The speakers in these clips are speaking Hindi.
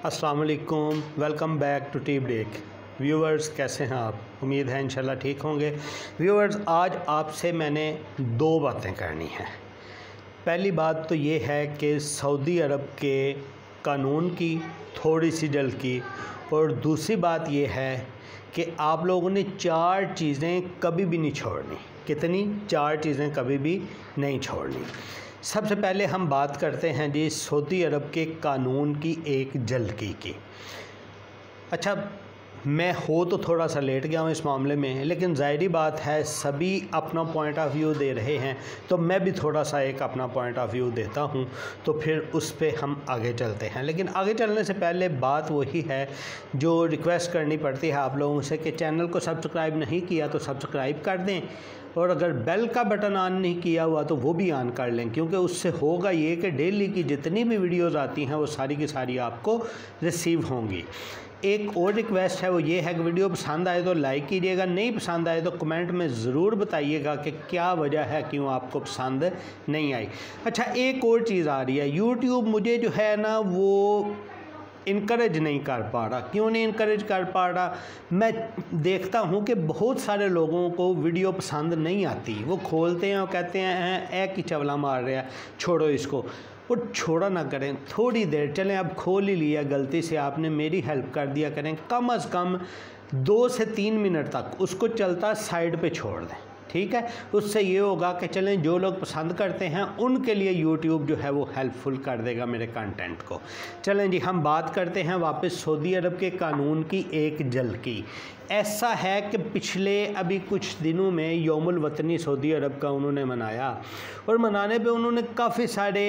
अस्सलाम वालेकुम, welcome back to tea break. Viewers कैसे हैं आप? उम्मीद है इंशाल्लाह ठीक होंगे। व्यूअर्स आज आपसे मैंने दो बातें करनी हैं। पहली बात तो ये है कि सऊदी अरब के कानून की थोड़ी सी झलकी, और दूसरी बात ये है कि आप लोगों ने चार चीज़ें कभी भी नहीं छोड़नी। कितनी? चार चीज़ें कभी भी नहीं छोड़नी। सबसे पहले हम बात करते हैं जी सऊदी अरब के कानून की एक झलकी की। अच्छा, मैं तो थोड़ा सा लेट गया हूँ इस मामले में, लेकिन ज़ाहिरी बात है सभी अपना पॉइंट ऑफ व्यू दे रहे हैं, तो मैं भी थोड़ा सा एक अपना पॉइंट ऑफ व्यू देता हूँ, तो फिर उस पर हम आगे चलते हैं। लेकिन आगे चलने से पहले बात वही है जो रिक्वेस्ट करनी पड़ती है आप लोगों से कि चैनल को सब्सक्राइब नहीं किया तो सब्सक्राइब कर दें, और अगर बेल का बटन ऑन नहीं किया हुआ तो वो भी ऑन कर लें, क्योंकि उससे होगा ये कि डेली की जितनी भी वीडियोज़ आती हैं वो सारी की सारी आपको रिसीव होंगी। एक और रिक्वेस्ट है, वो ये है कि वीडियो पसंद आए तो लाइक कीजिएगा, नहीं पसंद आए तो कमेंट में ज़रूर बताइएगा कि क्या वजह है क्यों आपको पसंद नहीं आई। अच्छा, एक और चीज़ आ रही है, यूट्यूब मुझे जो है ना वो इनकरेज नहीं कर पा रहा। क्यों नहीं इनकरेज कर पा रहा? मैं देखता हूँ कि बहुत सारे लोगों को वीडियो पसंद नहीं आती, वो खोलते हैं और कहते हैं एक ही चवला मार रहा है, छोड़ो इसको। और छोड़ा ना करें, थोड़ी देर चलें, अब खोल ही लिया गलती से आपने, मेरी हेल्प कर दिया करें, कम से कम 2 से 3 मिनट तक उसको चलता साइड पे छोड़ दें, ठीक है? उससे ये होगा कि चलें जो लोग पसंद करते हैं उनके लिए यूट्यूब जो है वो हेल्पफुल कर देगा मेरे कंटेंट को। चलें जी, हम बात करते हैं वापस सऊदी अरब के कानून की एक झलकी। ऐसा है कि पिछले अभी कुछ दिनों में यौमुल वतनी सऊदी अरब का उन्होंने मनाया, और मनाने पे उन्होंने काफ़ी सारे,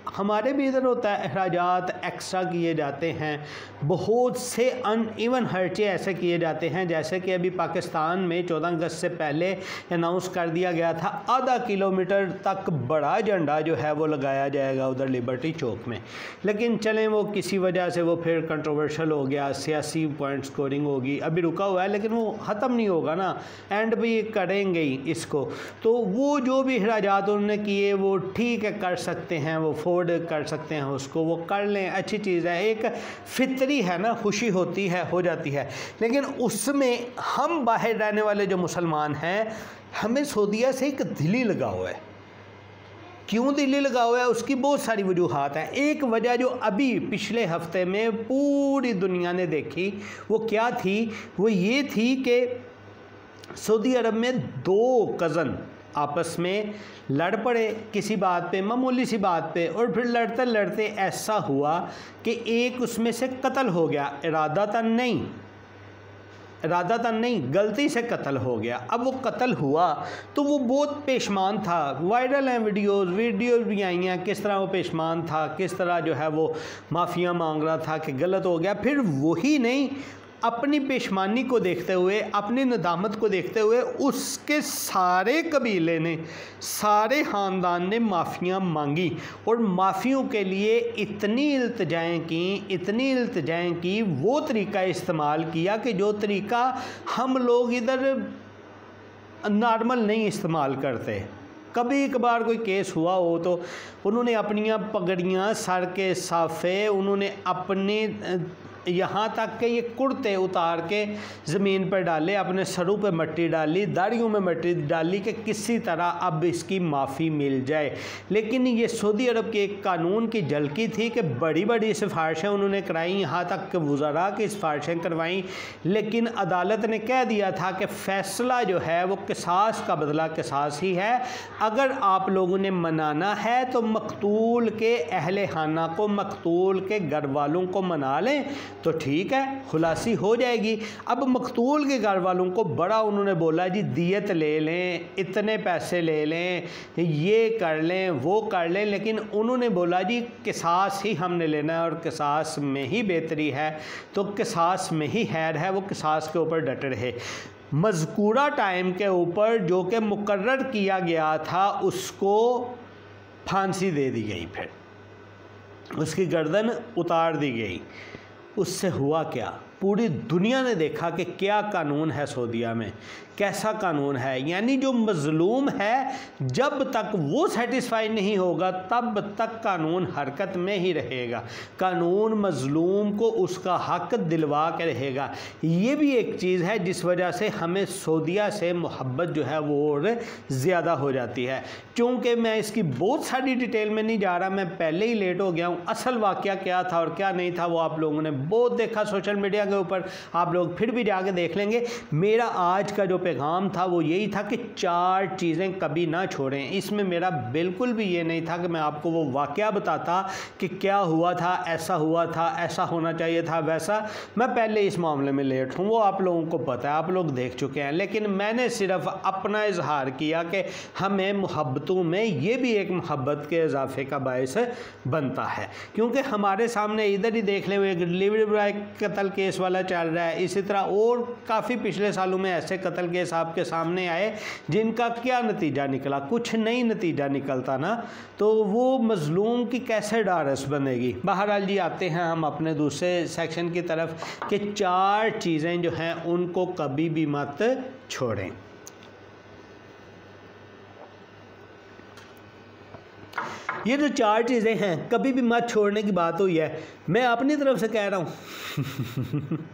हमारे भी इधर होता है, अखराजात एक्स्ट्रा किए जाते हैं, बहुत से अनइवन खर्चे ऐसे किए जाते हैं। जैसे कि अभी पाकिस्तान में 14 अगस्त से पहले अनाउंस कर दिया गया था आधा किलोमीटर तक बड़ा झंडा जो है वो लगाया जाएगा उधर लिबर्टी चौक में, लेकिन चलें वो किसी वजह से वो फिर कंट्रोवर्शियल हो गया, सियासी पॉइंट स्कोरिंग होगी, अभी रुका हुआ है, लेकिन वो ख़त्म नहीं होगा ना, एंड भी करेंगे ही इसको। तो वो जो भी अखराजात उन्होंने किए वो ठीक है, कर सकते हैं, वो अफोर्ड कर सकते हैं उसको, वो कर लें, अच्छी चीज़ है, एक फितरी है ना, खुशी होती है, हो जाती है। लेकिन उसमें हम बाहर रहने वाले जो मुसलमान हैं, हमें सऊदीया से एक दिली लगा हुआ है। क्यों दिल्ली लगा हुआ है? उसकी बहुत सारी वजूहात हैं। एक वजह जो अभी पिछले हफ्ते में पूरी दुनिया ने देखी वो क्या थी? वो ये थी कि सऊदी अरब में 2 कज़न आपस में लड़ पड़े किसी बात पे, मामूली सी बात पे, और फिर लड़ते लड़ते ऐसा हुआ कि एक उसमें से कत्ल हो गया, इरादतन नहीं, गलती से कत्ल हो गया। अब वो कत्ल हुआ तो वो बहुत पेशमान था, वायरल हैं वीडियोस भी आई हैं, किस तरह वो पेशमान था, किस तरह जो है वो माफ़िया मांग रहा था कि गलत हो गया। फिर वही नहीं, अपनी पेशमानी को देखते हुए, अपनी नदामत को देखते हुए उसके सारे कबीले ने, सारे ख़ानदान ने माफ़ियाँ मांगी, और माफ़ियों के लिए इतनी इल्तिजाएँ की, वो तरीका इस्तेमाल किया कि जो तरीका हम लोग इधर नॉर्मल नहीं इस्तेमाल करते। कभी कभार कोई केस हुआ हो तो उन्होंने अपनियाँ पगड़ियाँ, सर के साफ़े, उन्होंने अपने यहाँ तक के ये कुर्ते उतार के ज़मीन पर डाले, अपने सरों पे मिट्टी डाली, दाढ़ियों में मिट्टी डाली कि किसी तरह अब इसकी माफ़ी मिल जाए। लेकिन ये सऊदी अरब के एक कानून की झलकी थी कि बड़ी बड़ी सिफारिशें उन्होंने कराई, यहाँ तक कि वज़रा की सिफारिशें करवाईं, लेकिन अदालत ने कह दिया था कि फ़ैसला जो है वो किसास का बदला किसास ही है। अगर आप लोगों ने मनाना है तो मकतूल के अहले खाना को, मकतूल के घर वालों को मना लें तो ठीक है, खुलासी हो जाएगी। अब मकतूल के घर वालों को बड़ा उन्होंने बोला जी दियत ले लें, इतने पैसे ले लें, ये कर लें, वो कर लें, लेकिन उन्होंने बोला जी किसास ही हमने लेना है, और किसास में ही बेहतरी है, तो किसास में ही खैर है, वो किसास के ऊपर डटे रहे। मज़कूरा टाइम के ऊपर जो कि मुकर्रर किया गया था उसको फांसी दे दी गई, फिर उसकी गर्दन उतार दी गई। उससे हुआ क्या? पूरी दुनिया ने देखा कि क्या कानून है सऊदीया में, कैसा कानून है। यानी जो मज़लूम है जब तक वो सेटिस्फाई नहीं होगा तब तक कानून हरकत में ही रहेगा, कानून मज़लूम को उसका हक दिलवा के रहेगा। ये भी एक चीज़ है जिस वजह से हमें सऊदीया से मोहब्बत जो है वो और ज़्यादा हो जाती है। चूँकि मैं इसकी बहुत सारी डिटेल में नहीं जा रहा, मैं पहले ही लेट हो गया हूँ। असल वाक़या क्या था और क्या नहीं था वो आप लोगों ने बहुत देखा सोशल मीडिया के ऊपर, आप लोग फिर भी जाके देख लेंगे। मेरा आज का जो पैगाम था वो यही था कि 4 चीज़ें कभी ना छोड़ें। इसमें मेरा बिल्कुल भी ये नहीं था कि मैं आपको वो वाक़या बताता कि क्या हुआ था, ऐसा हुआ था, ऐसा होना चाहिए था, वैसा। मैं पहले इस मामले में लेट हूँ, वो आप लोगों को पता है, आप लोग देख चुके हैं। लेकिन मैंने सिर्फ अपना इजहार किया कि हमें मोहब्बतों में ये भी एक मोहब्बत के इजाफे का बायस बनता है, क्योंकि हमारे सामने इधर ही देख लें एक डिलीवरी बॉय कत्ल केस वाला चल रहा है। इसी तरह और काफ़ी पिछले सालों में ऐसे कत्ल केस आपके सामने आए जिनका क्या नतीजा निकला, कुछ नहीं नतीजा निकलता ना, तो वो मज़लूम की कैसे डारस बनेगी। बहरहाल जी आते हैं हम अपने दूसरे सेक्शन की तरफ कि 4 चीज़ें जो हैं उनको कभी भी मत छोड़ें। ये जो 4 चीज़ें हैं कभी भी मत छोड़ने की बात हुई है, मैं अपनी तरफ से कह रहा हूँ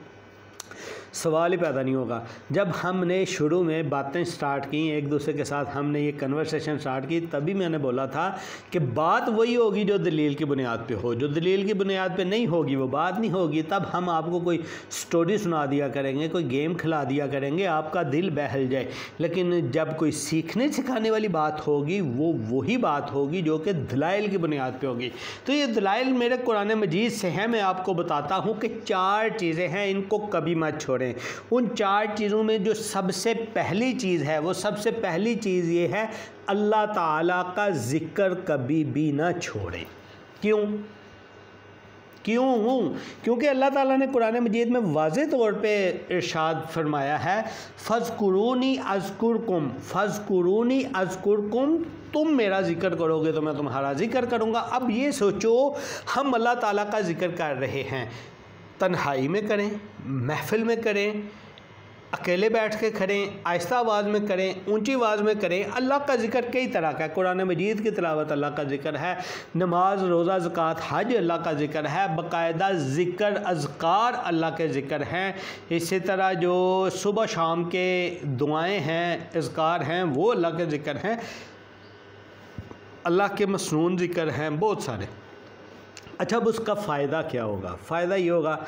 सवाल ही पैदा नहीं होगा। जब हमने शुरू में बातें स्टार्ट की एक दूसरे के साथ, हमने ये कन्वर्सेशन स्टार्ट की, तभी मैंने बोला था कि बात वही होगी जो दलील की बुनियाद पे हो, जो दलील की बुनियाद पे नहीं होगी वो बात नहीं होगी। तब हम आपको कोई स्टोरी सुना दिया करेंगे, कोई गेम खिला दिया करेंगे, आपका दिल बहल जाए। लेकिन जब कोई सीखने सिखाने वाली बात होगी वो वही बात होगी जो कि दलाइल की बुनियाद पे होगी। तो ये दलाइल मेरे कुरान मजीद से है, मैं आपको बताता हूँ कि 4 चीज़ें हैं, इनको कभी मत छोड़ें। उन 4 चीज़ों में जो सबसे पहली चीज़ है, वो सबसे पहली चीज़ ये है, अल्लाह ताला का जिक्र कभी भी ना छोड़ें। क्यों? क्योंकि अल्लाह ताला ने कुरान मजीद में वाज़े तौर पे इरशाद फरमाया है, फ़ज़कुरूनी अज़कुरकुम, फ़ज़कुरूनी अज़कुरकुम, तुम मेरा जिक्र करोगे तो मैं तुम्हारा जिक्र करूँगा। अब ये सोचो, हम अल्लाह ताला का जिक्र कर रहे हैं, तन्हाई में करें, महफिल में करें, अकेले बैठ के करें, आहिस्ता आवाज़ में करें, ऊंची आवाज़ में करें। अल्लाह का जिक्र कई तरह का है, कुरान मजीद की तिलावत अल्लाह का जिक्र है, नमाज, रोज़ा, ज़कात, हज अल्लाह का जिक्र है, बाकायदा ज़िक्र अज़कार अल्लाह के ज़िक्र हैं। इसी तरह जो सुबह शाम के दुआएं हैं, अज़कार हैं, वो अल्लाह के ज़िक्र हैं, अल्लाह के मसनून ज़िक्र हैं, बहुत सारे। अच्छा, अब उसका फ़ायदा क्या होगा? फ़ायदा ये होगा,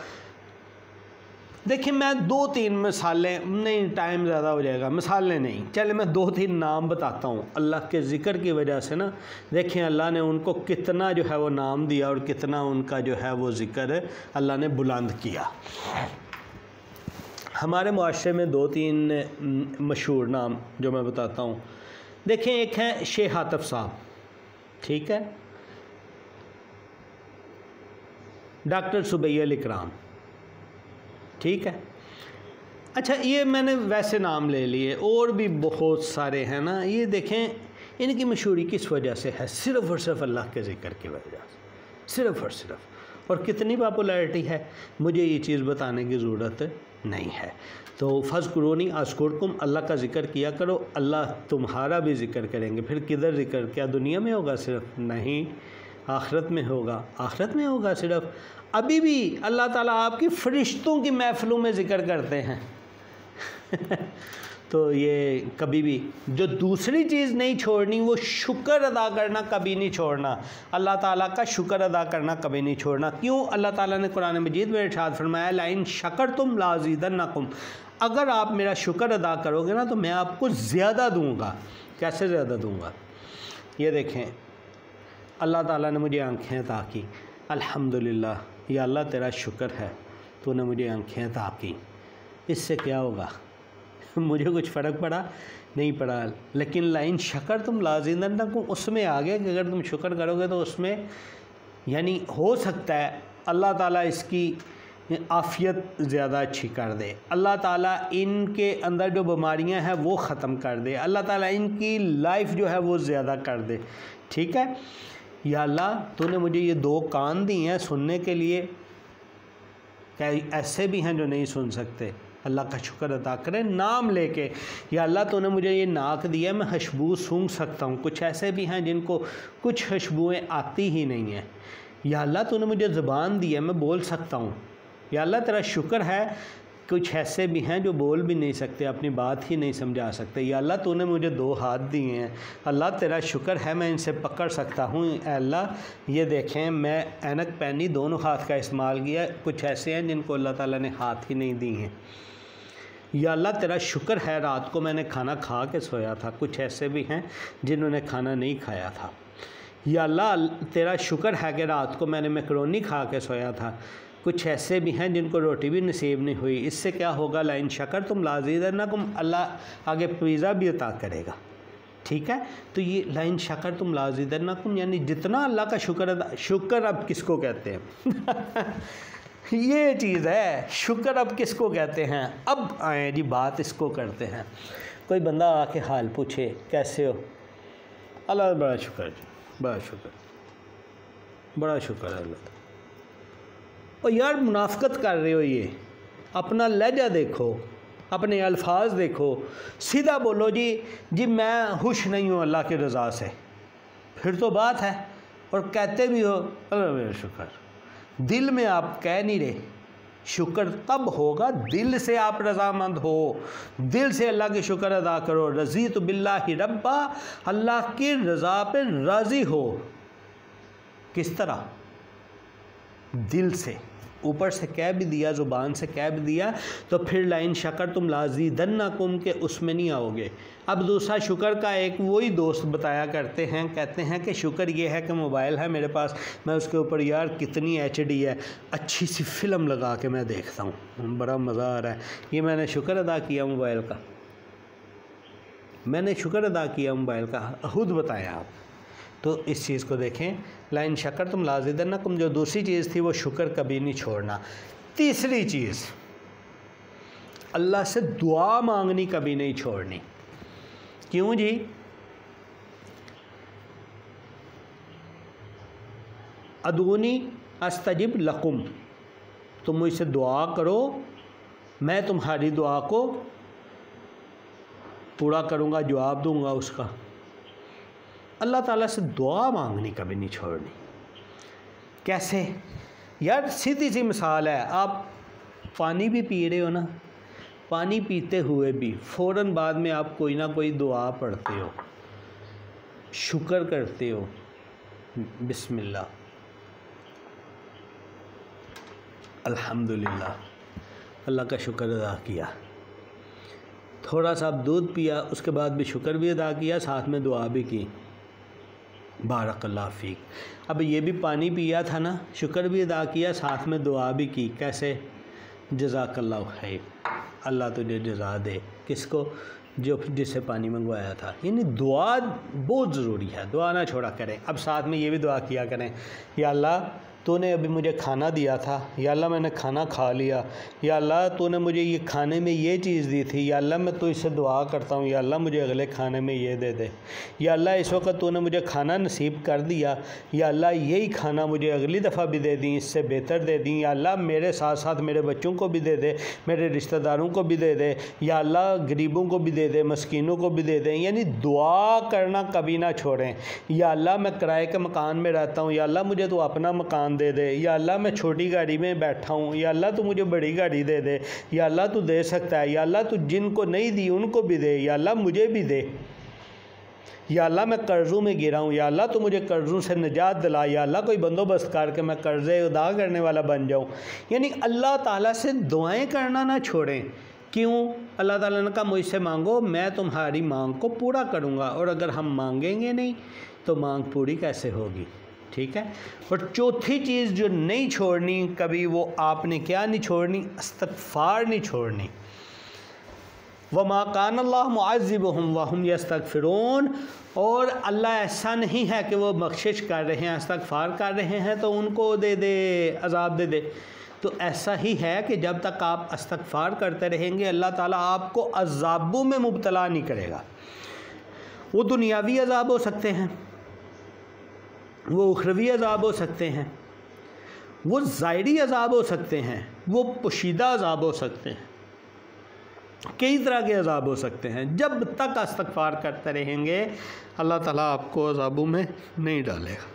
देखिए मैं 2-3 मिसालें, नहीं टाइम ज़्यादा हो जाएगा, मिसालें नहीं, चले मैं 2-3 नाम बताता हूँ अल्लाह के ज़िक्र की वजह से ना। देखिए अल्लाह ने उनको कितना जो है वो नाम दिया और कितना उनका जो है वो ज़िक्र अल्लाह ने बुलंद किया। हमारे मुआशरे में 2-3 मशहूर नाम जो मैं बताता हूँ। देखें, एक है शेख आतिफ साहब, ठीक है, डॉक्टर सुबैयल इकराम, ठीक है। अच्छा, ये मैंने वैसे नाम ले लिए, और भी बहुत सारे हैं ना। ये देखें, इनकी मशहूरी किस वजह से है? सिर्फ़ और सिर्फ अल्लाह के ज़िक्र की वजह से, सिर्फ़ और सिर्फ। और कितनी पॉपुलैरिटी है मुझे ये चीज़ बताने की ज़रूरत नहीं है। तो फ़ज़कुरूनी अज़कुरकुम, अल्लाह का ज़िक्र किया करो, अल्लाह तुम्हारा भी ज़िक्र करेंगे। फिर किधर ज़िक्र? क्या दुनिया में होगा सिर्फ? नहीं, आखिरत में होगा। आखिरत में होगा सिर्फ। अभी भी अल्लाह ताला आपकी फ़रिश्तों की महफ़िलों में ज़िक्र करते हैं तो ये कभी भी, जो दूसरी चीज़ नहीं छोड़नी वो शुक्र अदा करना कभी नहीं छोड़ना, अल्लाह ताला का शुक्र अदा करना कभी नहीं छोड़ना। क्यों? अल्लाह ताला ने कुरान मजीद में इरशाद फरमाया, लाइन शकरतुम लाज़ीदन्नकुम, अगर आप मेरा शुक्र अदा करोगे ना तो मैं आपको ज़्यादा दूँगा। कैसे ज़्यादा दूँगा? ये देखें, अल्लाह ताला ने मुझे आँखें अता की, अल्हम्दुलिल्लाह, या अल्लाह तेरा शुक्र है तूने मुझे आँखें अता की। इससे क्या होगा? मुझे कुछ फ़र्क पड़ा? नहीं पड़ा। लेकिन लाइन शकर तुम लाज़िदन्नकुम उसमें आ गया कि अगर तुम शुक्र करोगे तो उसमें यानी हो सकता है अल्लाह ताला इसकी आफ़ियत ज़्यादा अच्छी कर दे, अल्लाह ताला इनके अंदर जो बीमारियां हैं वो ख़त्म कर दे, अल्लाह ताला इनकी लाइफ जो है वो ज़्यादा कर दे। ठीक है, या अल्लाह तूने मुझे ये 2 कान दिए हैं सुनने के लिए, क्या ऐसे भी हैं जो नहीं सुन सकते? अल्लाह का शुक्र अदा करें नाम लेके, या अल्लाह तूने मुझे ये नाक दिया मैं खुशबू सूंघ सकता हूँ। कुछ ऐसे भी हैं जिनको कुछ खुशबुएँ आती ही नहीं हैं। या अल्लाह तूने मुझे ज़ुबान दी है मैं बोल सकता हूँ। या अल्लाह तेरा शुक्र है। कुछ ऐसे भी हैं जो बोल भी नहीं सकते, अपनी बात ही नहीं समझा सकते। या अल्लाह तूने मुझे 2 हाथ दिए हैं, अल्लाह तेरा शुक्र है मैं इनसे पकड़ सकता हूँ। अल्लाह ये देखें मैं ऐनक पहनी, दोनों हाथ का इस्तेमाल किया। कुछ ऐसे हैं जिनको अल्लाह ताला ने हाथ ही नहीं दी हैं। या अल्लाह तेरा शुक्र है रात को मैंने खाना खा के सोया था। कुछ ऐसे भी हैं जिन्होंने खाना नहीं खाया था। या अल्लाह तेरा शुक्र है कि रात को मैंने मैकरोनी खा के सोया था। कुछ ऐसे भी हैं जिनको रोटी भी नसीब नहीं हुई। इससे क्या होगा? लाइन शकर तुम लाज़िदन्नकुम, अल्लाह आगे पिज़्ज़ा भी अता करेगा। ठीक है, तो ये लाइन शकर तुम लाज़िदन्नकुम यानी जितना अल्लाह का शुक्र अब किसको कहते हैं? ये चीज़ है, शुक्र अब किसको कहते हैं? अब आए जी बात इसको करते हैं। कोई बंदा आके हाल पूछे कैसे हो? अल्लाह बड़ा शुक्र जी, बड़ा शुक्र, बड़ा शुक्र है अल्लाह। और यार मुनाफिकत कर रहे हो, ये अपना लहजा देखो, अपने अल्फाज देखो, सीधा बोलो जी मैं खुश नहीं हूँ अल्लाह की रज़ा से, फिर तो बात है। और कहते भी हो अल्लाह मेरा शुक्र, दिल में आप कह नहीं रहे। शुक्र तब होगा दिल से आप रज़ामंद हो, दिल से अल्लाह के शुक्र अदा करो। रज़ीतु बिल्लाहि रब्बा, अल्लाह की रज़ा पे राज़ी हो। किस तरह? दिल से। ऊपर से कह भी दिया, ज़ुबान से कह भी दिया, तो फिर लाइन शकर तुम लाज़िदन्नकुम के उसमें नहीं आओगे। अब दूसरा शुक्र का एक वही दोस्त बताया करते हैं, कहते हैं कि शुक्र ये है कि मोबाइल है मेरे पास, मैं उसके ऊपर यार कितनी HD है, अच्छी सी फ़िल्म लगा के मैं देखता हूँ, बड़ा मज़ा आ रहा है। ये मैंने शुक्र अदा किया मोबाइल का, मैंने शुक्र अदा किया मोबाइल का, खुद बताया आप। तो इस चीज़ को देखें, लाइन शकर तुम लाज़िदन्नकुम, जो दूसरी चीज़ थी वो शुक्र कभी नहीं छोड़ना। तीसरी चीज़, अल्लाह से दुआ मांगनी कभी नहीं छोड़नी। क्यों जी? अदूनी अस्तजिब लकुम, तुम मुझसे दुआ करो मैं तुम्हारी दुआ को पूरा करूँगा, जवाब दूँगा उसका। अल्लाह ताला से दुआ मांगनी कभी नहीं छोड़नी। कैसे? यार सीधी सी मिसाल है, आप पानी भी पी रहे हो ना, पानी पीते हुए भी फ़ौरन बाद में आप कोई ना कोई दुआ पढ़ते हो, शुक्र करते हो, बिस्मिल्लाह, अल्हम्दुलिल्लाह, अल्लाह का शुक्र अदा किया। थोड़ा सा आप दूध पिया, उसके बाद भी शुक्र भी अदा किया, साथ में दुआ भी की, बारकल्लाह फ़ीक। अब ये भी पानी पिया था ना, शुक्र भी अदा किया, साथ में दुआ भी की। कैसे? जज़ाकल्लाह खैर, अल्लाह तुझे जज़ा दे। किसको? जो जिससे पानी मंगवाया था। यानी दुआ बहुत ज़रूरी है, दुआ ना छोड़ा करें। अब साथ में ये भी दुआ किया करें, या अल्लाह तूने अभी मुझे खाना दिया था, या अल्लाह मैंने खाना खा लिया, या अल्लाह तूने मुझे ये खाने में ये चीज़ दी थी, या अल्लाह मैं तुझसे दुआ करता हूँ, या अल्लाह मुझे अगले खाने में ये दे दे, या अल्लाह इस वक्त तूने मुझे खाना नसीब कर दिया, या अल्लाह यही खाना मुझे अगली दफ़ा भी दे दी, इससे बेहतर दे दी, या अल्लाह मेरे साथ साथ मेरे बच्चों को भी दे दे, मेरे रिश्तेदारों को भी दे दे, या अल्लाह गरीबों को भी दे दे, मस्कीनों को भी दे दें। यानी दुआ करना कभी ना छोड़ें। या अल्लाह मैं किराए के मकान में रहता हूँ, या अल्लाह मुझे तो अपना मकान दे दे, या अल्लाह मैं छोटी गाड़ी में बैठा हूँ, या अल्लाह तू मुझे बड़ी गाड़ी दे दे, या अल्लाह तू दे सकता है, या अल्लाह तू जिनको नहीं दी उनको भी दे, या अल्लाह मुझे भी दे, या अल्लाह मैं कर्ज़ों में गिरा हूँ, या अल्लाह तू मुझे कर्ज़ों से निजात दिला, या अल्लाह कोई बंदोबस्त करके मैं कर्ज़े अदा करने वाला बन जाऊँ। यानी अल्लाह ताला से दुआएं करना ना छोड़ें। क्यों? अल्लाह ताला ने कहा मुझसे मांगो मैं तुम्हारी मांग को पूरा करूँगा, और अगर हम मांगेंगे नहीं तो मांग पूरी कैसे होगी? ठीक है। और चौथी चीज़ जो नहीं छोड़नी कभी, वो आपने क्या नहीं छोड़नी? इस्तग़फ़ार नहीं छोड़नी। वमा कान अल्लाह मुअज़्ज़िबुहुम वहुम यस्तग़फ़िरून, और अल्लाह ऐसा नहीं है कि वो बख्शिश कर रहे हैं, इस्तग़फ़ार कर रहे हैं तो उनको दे दे, अज़ाब दे दे। तो ऐसा ही है कि जब तक आप इस्तग़फ़ार करते रहेंगे अल्लाह ताला आपको अज़ाबों में मुब्तला नहीं करेगा। वो दुनियावी अज़ाब हो सकते हैं, वो उखरवी अज़ाब हो सकते हैं, वो ज़ाहिरी अज़ाब हो सकते हैं, वो पोशीदा अज़ाब हो सकते हैं, कई तरह के अज़ाब हो सकते हैं। जब तक इस्तग़फ़ार करते रहेंगे अल्लाह ताला आपको अज़ाबों में नहीं डालेगा।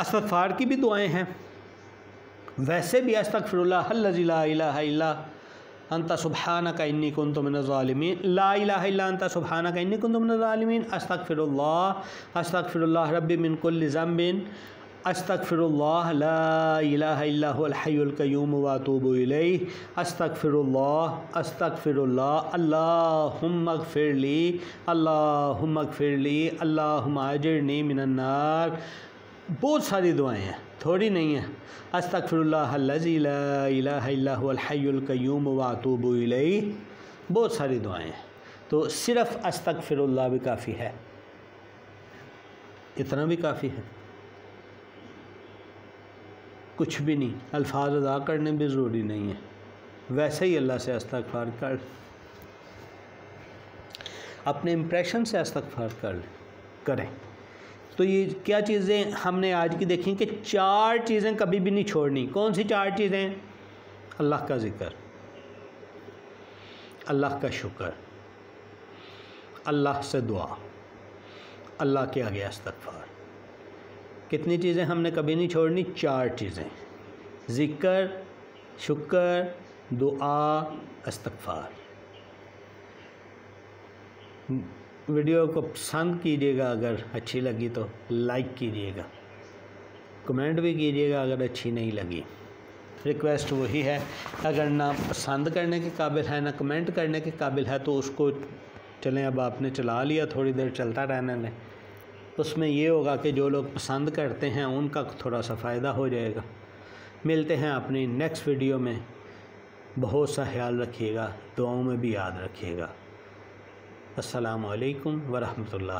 इस्तग़फ़ार की भी दुआएं हैं, वैसे भी अस्तग़फ़िरुल्लाह अल्लज़ी ला इलाहा इल्ला अंता सुब्हानका इन्नी कुन्तु मिनज़ ज़ालिमीन, ला इलाहा इल्ला अंता सुब्हानका इन्नी कुन्तु मिनज़ ज़ालिमीन, अस्तग़फ़िरुल्लाह रब्बी मिन कुल्लि ज़ंबिन, अस्तग़फ़िरुल्लाह ला इलाहा इल्ला हुवल हय्युल क़य्यूम व अतूबु इलैहि, अस्तग़फ़िरुल्लाह अल्लाहुम्मा इग़फ़िरली, अल्लाहुम्मा इग़फ़िरली, अल्लाहुम्मा अजिरनी मिनन नार। बहुत सारी दुआएं हैं, थोड़ी नहीं है। अस्तग़फ़िरुल्लाह अल्लज़ी ला इलाहा इल्ला हुवल हय्युल क़य्यूम व अतूबु इलैहि, बहुत सारी दुआएं हैं। तो सिर्फ़ अस्तग़फ़िरुल्लाह भी काफ़ी है, इतना भी काफ़ी है, कुछ भी नहीं। अल्फाज अदा करने भी ज़रूरी नहीं है, वैसे ही अल्लाह से इस्तग़फ़ार कर, अपने इम्प्रेशन से इस्तग़फ़ार करें। तो ये क्या चीज़ें हमने आज की देखी कि 4 चीज़ें कभी भी नहीं छोड़नी। कौन सी 4 चीज़ें? अल्लाह का ज़िक्र, अल्लाह का शुक्र, अल्लाह से दुआ, अल्लाह के आगे इस्तग़फ़ार। कितनी चीज़ें हमने कभी नहीं छोड़नी? 4 चीज़ें, ज़िक्र, शुक्र, दुआ, इस्तग़फ़ार। वीडियो को पसंद कीजिएगा, अगर अच्छी लगी तो लाइक कीजिएगा, कमेंट भी कीजिएगा अगर अच्छी नहीं लगी। रिक्वेस्ट वही है, अगर ना पसंद करने के काबिल है ना कमेंट करने के काबिल है तो उसको चलें, अब आपने चला लिया, थोड़ी देर चलता रहने दें। उसमें ये होगा कि जो लोग पसंद करते हैं उनका थोड़ा सा फ़ायदा हो जाएगा। मिलते हैं अपनी नेक्स्ट वीडियो में। बहुत सा ख्याल रखिएगा, दुआओं में भी याद रखिएगा। अस्सलामु अलैकुम व रहमतुल्लाह।